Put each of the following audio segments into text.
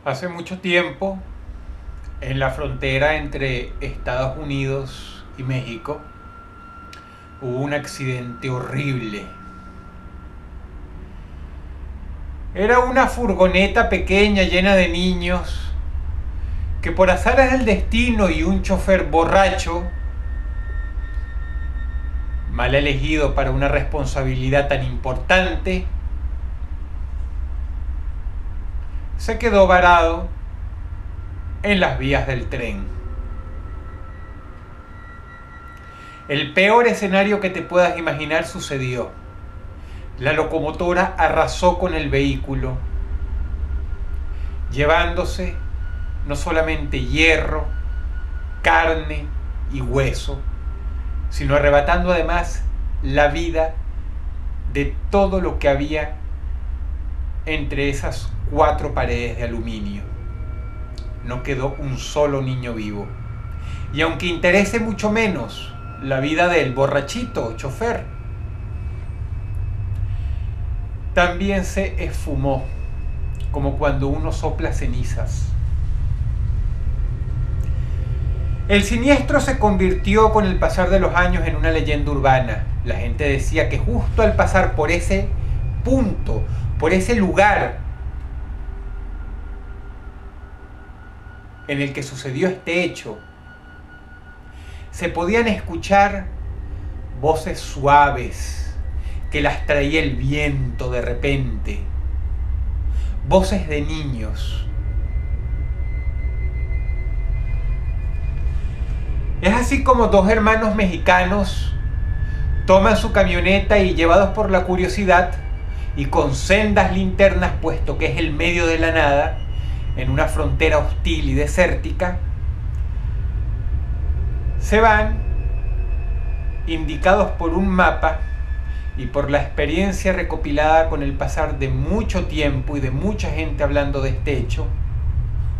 Hace mucho tiempo, en la frontera entre Estados Unidos y México, hubo un accidente horrible. Era una furgoneta pequeña llena de niños que por azares del destino y un chofer borracho, mal elegido para una responsabilidad tan importante, se quedó varado en las vías del tren. El peor escenario que te puedas imaginar sucedió. La locomotora arrasó con el vehículo, llevándose no solamente hierro, carne y hueso, sino arrebatando además la vida de todo lo que había entre esas 4 paredes de aluminio. No quedó un solo niño vivo. Y aunque interese mucho menos la vida del borrachito chofer, también se esfumó, como cuando uno sopla cenizas. El siniestro se convirtió con el pasar de los años en una leyenda urbana. La gente decía que justo al pasar por ese punto, por ese lugar en el que sucedió este hecho, se podían escuchar voces suaves que las traía el viento de repente, voces de niños. Es así como 2 hermanos mexicanos toman su camioneta y, llevados por la curiosidad y con sendas linternas, puesto que es el medio de la nada, en una frontera hostil y desértica, se van, indicados por un mapa y por la experiencia recopilada con el pasar de mucho tiempo y de mucha gente hablando de este hecho,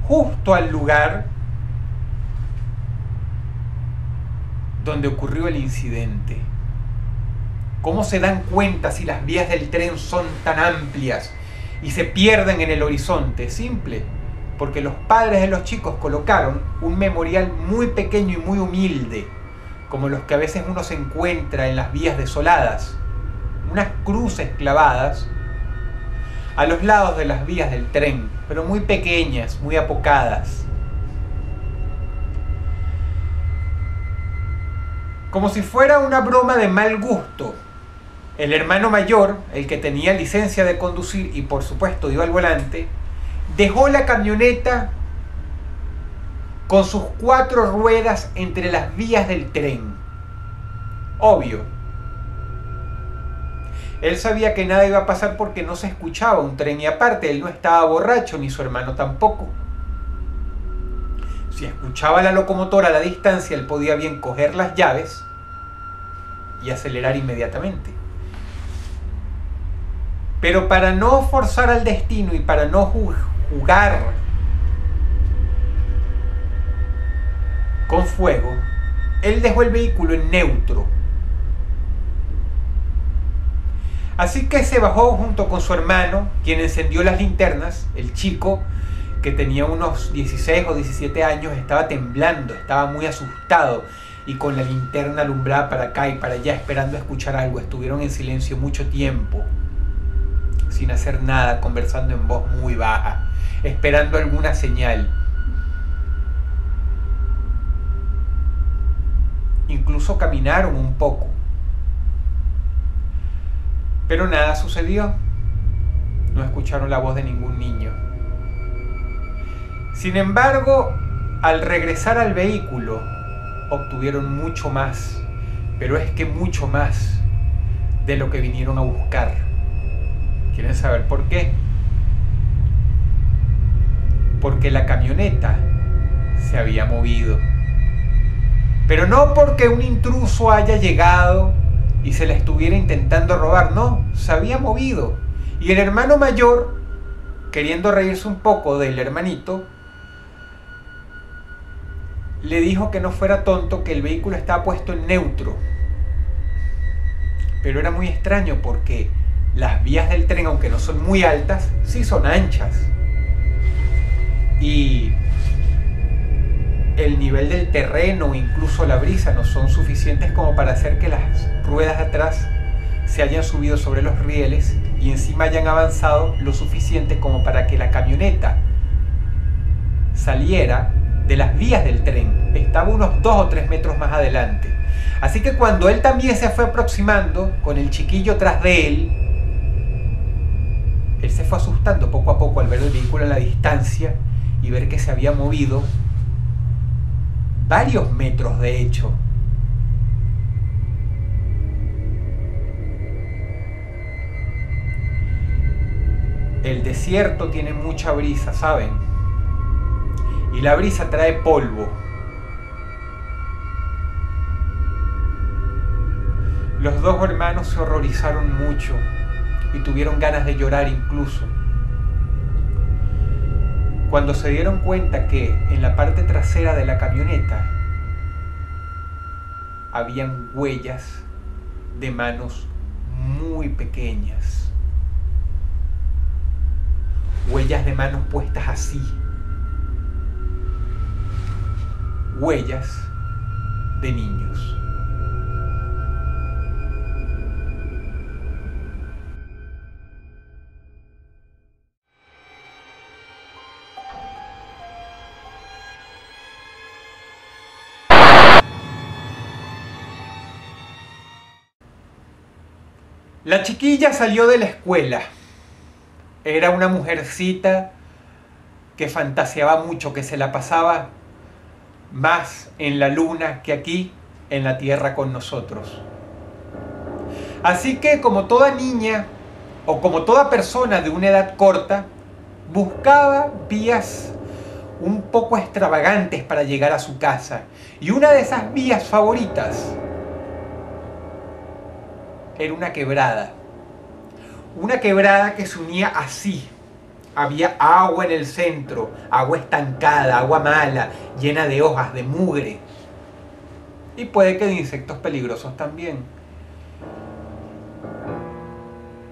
justo al lugar donde ocurrió el incidente. ¿Cómo se dan cuenta si las vías del tren son tan amplias y se pierden en el horizonte? Simple, porque los padres de los chicos colocaron un memorial muy pequeño y muy humilde, como los que a veces uno se encuentra en las vías desoladas, unas cruces clavadas a los lados de las vías del tren, pero muy pequeñas, muy apocadas. Como si fuera una broma de mal gusto, el hermano mayor, el que tenía licencia de conducir y por supuesto iba al volante, dejó la camioneta con sus 4 ruedas entre las vías del tren. Obvio. Él sabía que nada iba a pasar porque no se escuchaba un tren y aparte él no estaba borracho ni su hermano tampoco. Si escuchaba la locomotora a la distancia, él podía bien coger las llaves y acelerar inmediatamente. Pero para no forzar al destino y para no jugar con fuego, él dejó el vehículo en neutro. Así que se bajó junto con su hermano, quien encendió las linternas. El chico, que tenía unos 16 o 17 años, estaba temblando, estaba muy asustado y con la linterna alumbrada para acá y para allá esperando escuchar algo. Estuvieron en silencio mucho tiempo, sin hacer nada, conversando en voz muy baja, esperando alguna señal. Incluso caminaron un poco. Pero nada sucedió. No escucharon la voz de ningún niño. Sin embargo, al regresar al vehículo, obtuvieron mucho más, pero es que mucho más de lo que vinieron a buscar. ¿Quieren saber por qué? Porque la camioneta se había movido. Pero no porque un intruso haya llegado y se la estuviera intentando robar, no, se había movido. Y el hermano mayor, queriendo reírse un poco del hermanito, le dijo que no fuera tonto, que el vehículo estaba puesto en neutro. Pero era muy extraño porque las vías del tren, aunque no son muy altas, sí son anchas. y el nivel del terreno, incluso la brisa, no son suficientes como para hacer que las ruedas de atrás se hayan subido sobre los rieles y encima hayan avanzado lo suficiente como para que la camioneta saliera de las vías del tren. Estaba unos 2 o 3 metros más adelante. Así que cuando él también se fue aproximando, con el chiquillo tras de él se fue asustando poco a poco al ver el vehículo a la distancia y ver que se había movido varios metros, de hecho. El desierto tiene mucha brisa, ¿saben? Y la brisa trae polvo. Los dos hermanos se horrorizaron mucho y tuvieron ganas de llorar incluso, cuando se dieron cuenta que en la parte trasera de la camioneta habían huellas de manos muy pequeñas. Huellas de manos puestas así. Huellas de niños. La chiquilla salió de la escuela. Era una mujercita que fantaseaba mucho, que se la pasaba más en la luna que aquí en la tierra con nosotros. Así que, como toda niña o como toda persona de una edad corta, buscaba vías un poco extravagantes para llegar a su casa. Y una de esas vías favoritas era una quebrada. Una quebrada que se unía así. Había agua en el centro, agua estancada, agua mala, llena de hojas, de mugre. Y puede que de insectos peligrosos también.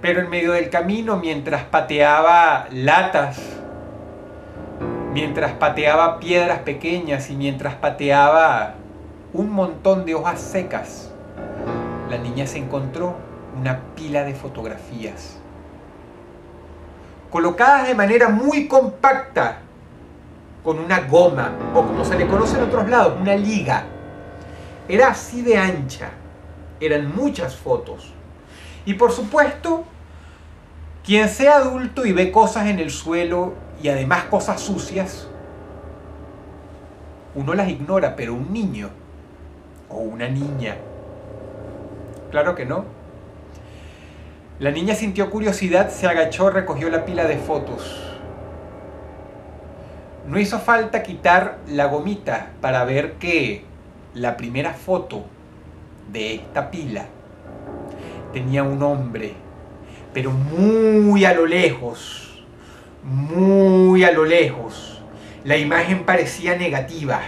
Pero en medio del camino, mientras pateaba latas, mientras pateaba piedras pequeñas y mientras pateaba un montón de hojas secas, la niña se encontró una pila de fotografías, colocadas de manera muy compacta, con una goma, o como se le conoce en otros lados, una liga. Era así de ancha, eran muchas fotos. Y por supuesto, quien sea adulto y ve cosas en el suelo y además cosas sucias, uno las ignora, pero un niño o una niña, claro que no. La niña sintió curiosidad, se agachó, recogió la pila de fotos. No hizo falta quitar la gomita para ver que la primera foto de esta pila tenía un hombre, pero muy a lo lejos, muy a lo lejos. La imagen parecía negativa,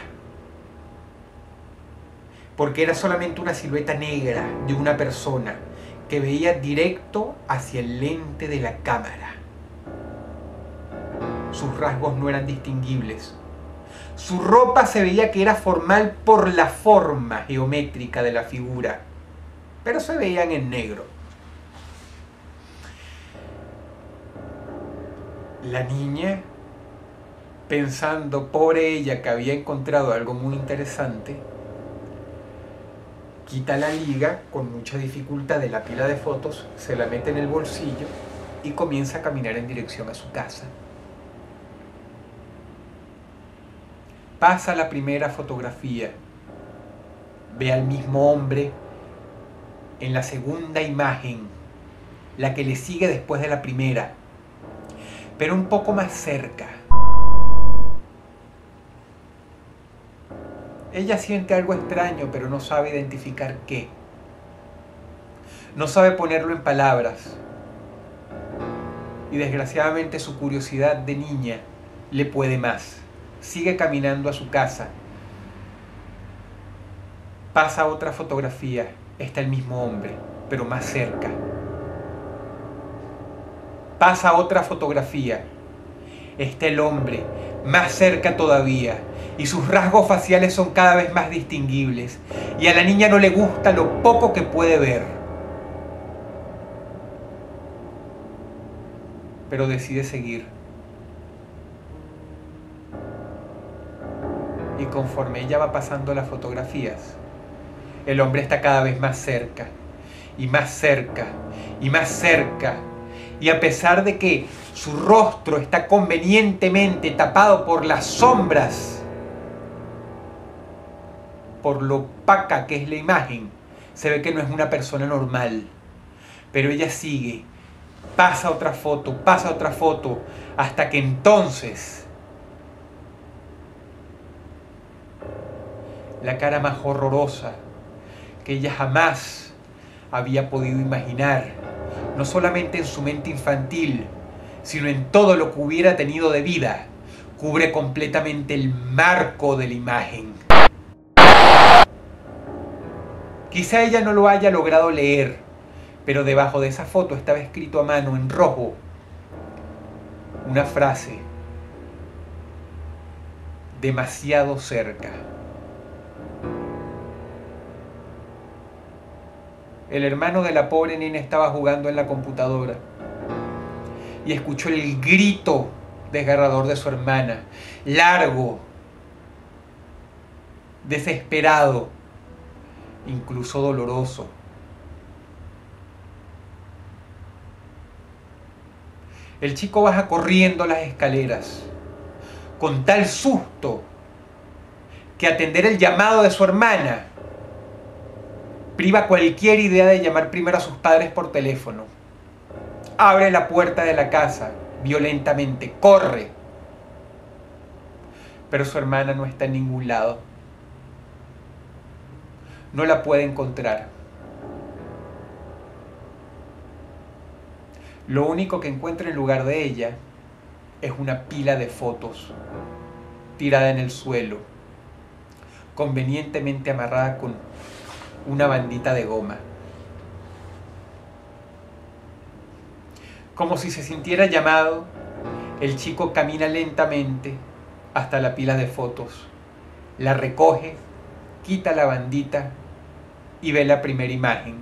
porque era solamente una silueta negra de una persona que veía directo hacia el lente de la cámara. Sus rasgos no eran distinguibles. Su ropa se veía que era formal por la forma geométrica de la figura, pero se veían en negro. La niña, pensando por ella que había encontrado algo muy interesante, quita la liga con mucha dificultad de la pila de fotos, se la mete en el bolsillo y comienza a caminar en dirección a su casa. Pasa la primera fotografía, ve al mismo hombre en la segunda imagen, la que le sigue después de la primera, pero un poco más cerca. Ella siente algo extraño, pero no sabe identificar qué. No sabe ponerlo en palabras. Y desgraciadamente su curiosidad de niña le puede más. Sigue caminando a su casa. Pasa otra fotografía. Está el mismo hombre, pero más cerca. Pasa otra fotografía. Está el hombre, más cerca todavía, y sus rasgos faciales son cada vez más distinguibles, y a la niña no le gusta lo poco que puede ver. Pero decide seguir. Y conforme ella va pasando las fotografías, el hombre está cada vez más cerca, y más cerca, y más cerca. Y a pesar de que su rostro está convenientemente tapado por las sombras, por lo opaca que es la imagen, se ve que no es una persona normal. Pero ella sigue, pasa otra foto, hasta que entonces la cara más horrorosa que ella jamás había podido imaginar, no solamente en su mente infantil, sino en todo lo que hubiera tenido de vida, cubre completamente el marco de la imagen. Quizá ella no lo haya logrado leer, pero debajo de esa foto estaba escrito a mano en rojo una frase: demasiado cerca. El hermano de la pobre nena estaba jugando en la computadora y escuchó el grito desgarrador de su hermana, largo, desesperado, incluso doloroso. El chico baja corriendo las escaleras, con tal susto que atender el llamado de su hermana priva cualquier idea de llamar primero a sus padres por teléfono. Abre la puerta de la casa violentamente, corre. Pero su hermana no está en ningún lado. No la puede encontrar. Lo único que encuentra en lugar de ella es una pila de fotos tirada en el suelo, convenientemente amarrada con una bandita de goma. Como si se sintiera llamado, el chico camina lentamente hasta la pila de fotos, la recoge, quita la bandita y ve la primera imagen.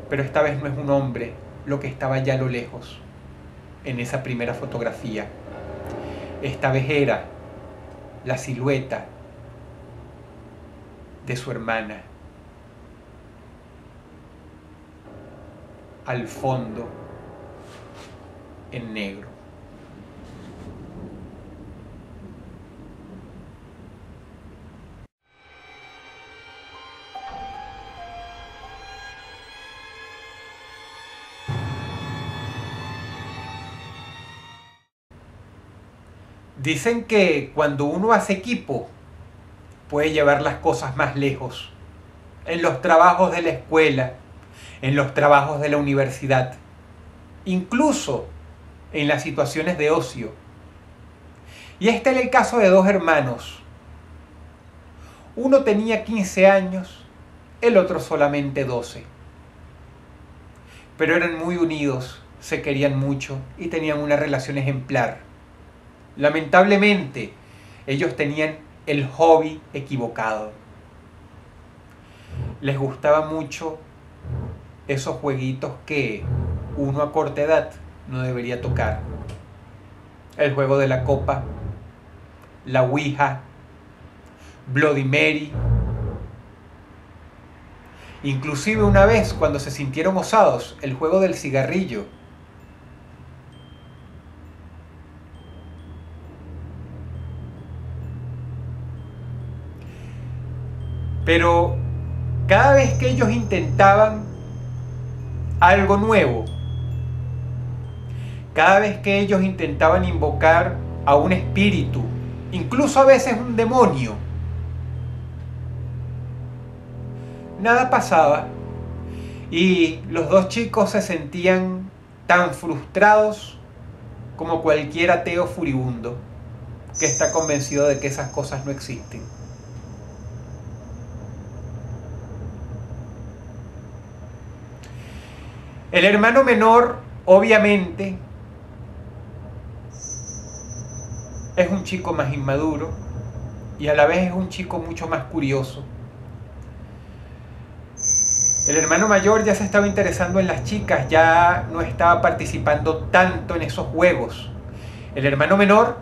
Pero esta vez no es un hombre lo que estaba ya a lo lejos en esa primera fotografía. Esta vez era la silueta de su hermana al fondo en negro. Dicen que cuando uno hace equipo puede llevar las cosas más lejos. En los trabajos de la escuela, en los trabajos de la universidad, incluso en las situaciones de ocio. Y este era el caso de dos hermanos. Uno tenía 15 años, el otro solamente 12. Pero eran muy unidos, se querían mucho y tenían una relación ejemplar. Lamentablemente, ellos tenían el hobby equivocado. Les gustaba mucho esos jueguitos que uno a corta edad no debería tocar. El juego de la copa, la Ouija, Bloody Mary. Inclusive una vez, cuando se sintieron osados, el juego del cigarrillo. Pero cada vez que ellos intentaban algo nuevo, cada vez que ellos intentaban invocar a un espíritu, incluso a veces un demonio, nada pasaba y los dos chicos se sentían tan frustrados como cualquier ateo furibundo que está convencido de que esas cosas no existen. El hermano menor, obviamente, es un chico más inmaduro y a la vez es un chico mucho más curioso. El hermano mayor ya se estaba interesando en las chicas, ya no estaba participando tanto en esos juegos. El hermano menor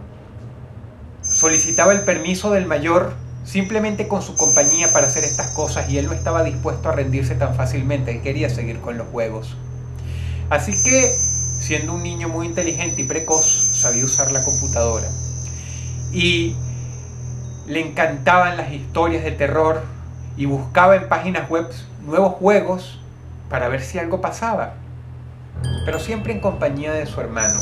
solicitaba el permiso del mayor simplemente con su compañía para hacer estas cosas y él no estaba dispuesto a rendirse tan fácilmente, él quería seguir con los juegos. Así que, siendo un niño muy inteligente y precoz, sabía usar la computadora. Y le encantaban las historias de terror y buscaba en páginas web nuevos juegos para ver si algo pasaba, pero siempre en compañía de su hermano.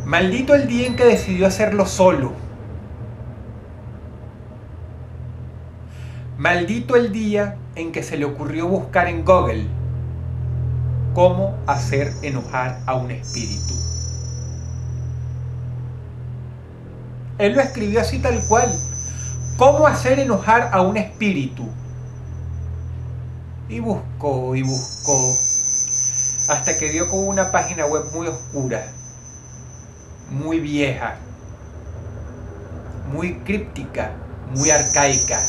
Maldito el día en que decidió hacerlo solo. Maldito el día en que se le ocurrió buscar en Google cómo hacer enojar a un espíritu. Él lo escribió así tal cual. ¿Cómo hacer enojar a un espíritu? Y buscó, hasta que dio con una página web muy oscura, muy vieja, muy críptica, muy arcaica.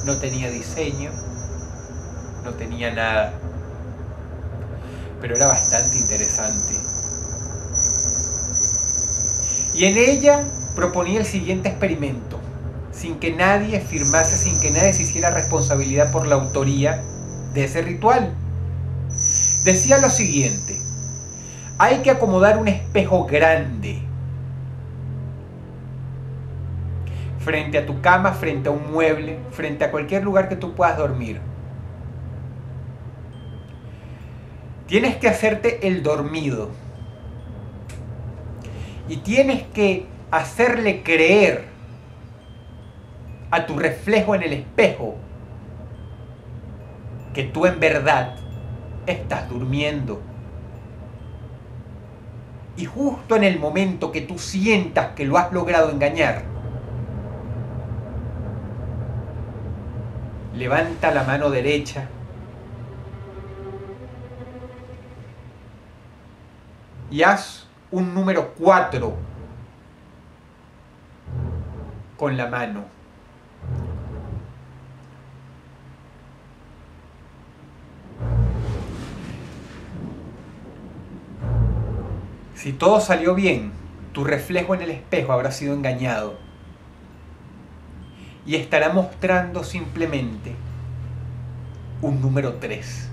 No tenía diseño, no tenía nada, pero era bastante interesante. Y en ella proponía el siguiente experimento, sin que nadie firmase, sin que nadie se hiciera responsabilidad por la autoría de ese ritual. Decía lo siguiente: hay que acomodar un espejo grande frente a tu cama, frente a un mueble, frente a cualquier lugar que tú puedas dormir. Tienes que hacerte el dormido y tienes que hacerle creer a tu reflejo en el espejo que tú en verdad estás durmiendo. Y justo en el momento que tú sientas que lo has logrado engañar, levanta la mano derecha y haz un número 4 con la mano. Si todo salió bien, tu reflejo en el espejo habrá sido engañado y estará mostrando simplemente un número 3.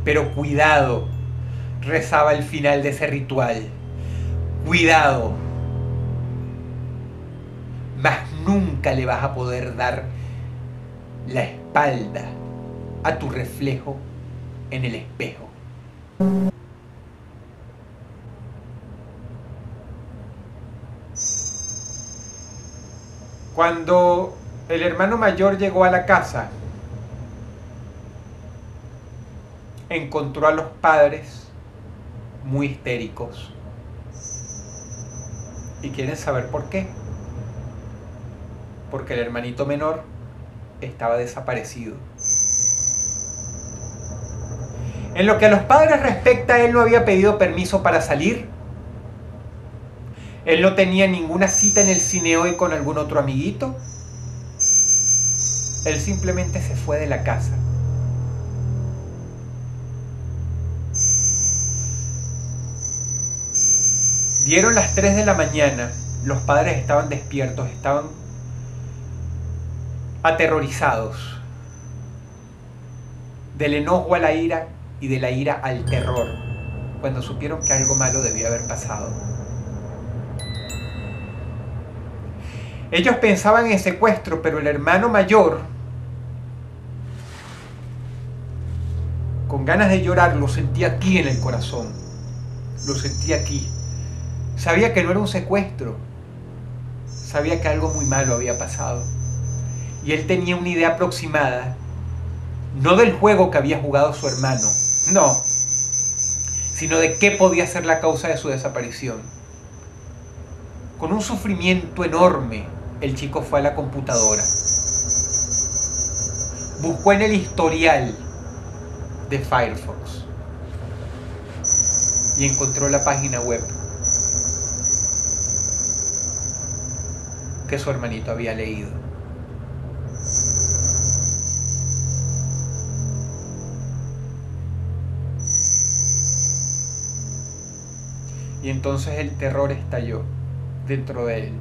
Pero cuidado, rezaba al final de ese ritual, cuidado, mas nunca le vas a poder dar la espalda a tu reflejo en el espejo. Cuando el hermano mayor llegó a la casa, encontró a los padres muy histéricos. ¿Y quieren saber por qué? Porque el hermanito menor estaba desaparecido. En lo que a los padres respecta, él no había pedido permiso para salir. Él no tenía ninguna cita en el cine hoy con algún otro amiguito. Él simplemente se fue de la casa. Dieron las 3 de la mañana. Los padres estaban despiertos, estaban aterrorizados. Del enojo a la ira y de la ira al terror, cuando supieron que algo malo debía haber pasado. Ellos pensaban en secuestro, pero el hermano mayor, con ganas de llorar, lo sentía aquí en el corazón. Lo sentía aquí. Sabía que no era un secuestro. Sabía que algo muy malo había pasado. Y él tenía una idea aproximada, no del juego que había jugado su hermano, no, sino de qué podía ser la causa de su desaparición. Con un sufrimiento enorme, el chico fue a la computadora. Buscó en el historial de Firefox y encontró la página web que su hermanito había leído. Y entonces el terror estalló dentro de él.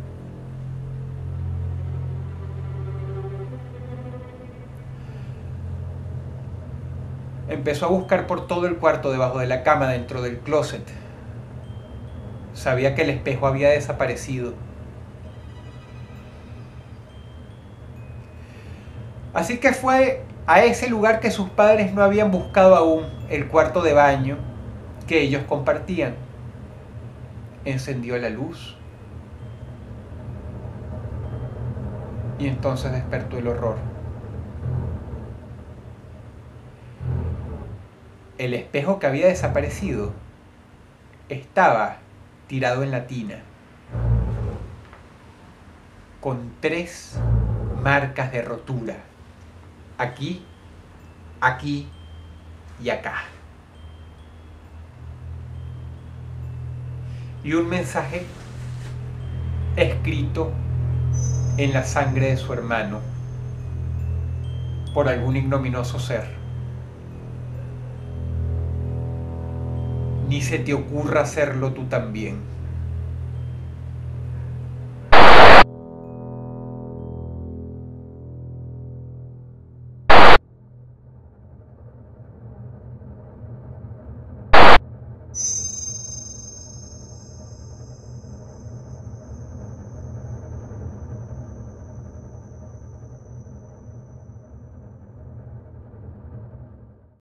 Empezó a buscar por todo el cuarto, debajo de la cama, dentro del closet. Sabía que el espejo había desaparecido. Así que fue a ese lugar que sus padres no habían buscado aún, el cuarto de baño que ellos compartían. Encendió la luz y entonces despertó el horror. El espejo que había desaparecido estaba tirado en la tina, con 3 marcas de rotura, aquí, aquí y acá. Y un mensaje escrito en la sangre de su hermano por algún ignominioso ser. Ni se te ocurra hacerlo tú también.